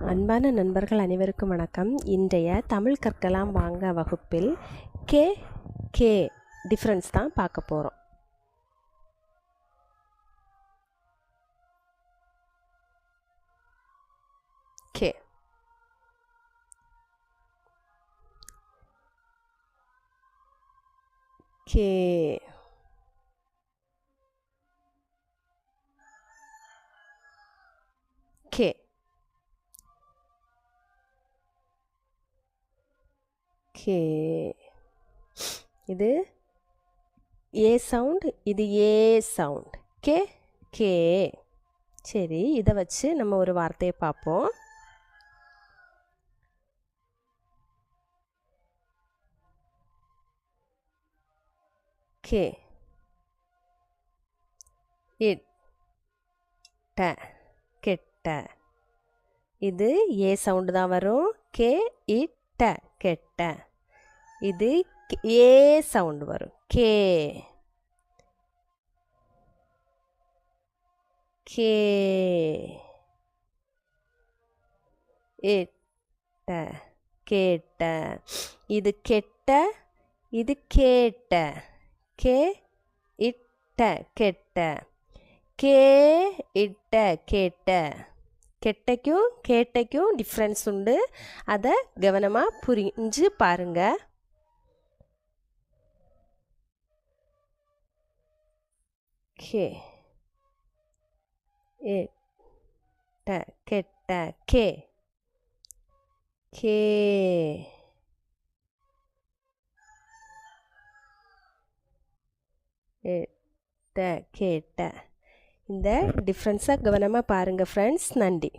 அன்பான நண்பர்கள் அனைவருக்கும் வணக்கம். இன்றைய தமிழ் கற்கலாம் வாங்க வகுப்பில் கே கே டிஃப்ரென்ஸ் தான் பார்க்க போகிறோம். கே கே கே கே இது ஏ சவுண்ட், இது ஏ சவுண்ட். K K. சரி, இதை வச்சு நம்ம ஒரு வார்த்தையை பார்ப்போம். கே இட்ட கெட்ட. இது ஏ சவுண்டு தான் வரும். கே இட்ட கெட்ட. இது ஏ சவுண்டு வரும். கே கே இட்ட கேட்ட. இது கெட்ட, இது கேட்ட. கே இட்ட கெட்ட. கே இட்ட கேட்ட. கெட்டைக்கும் கேட்டைக்கும் டிஃப்ரென்ஸ் உண்டு. அதை கவனமாக புரிஞ்சு பாருங்க. கே இட்ட கெட்ட. கே கே இட்ட கேட்ட. இந்த டிஃப்ரென்ஸை கவனமாக பாருங்கள் ஃப்ரெண்ட்ஸ். நன்றி.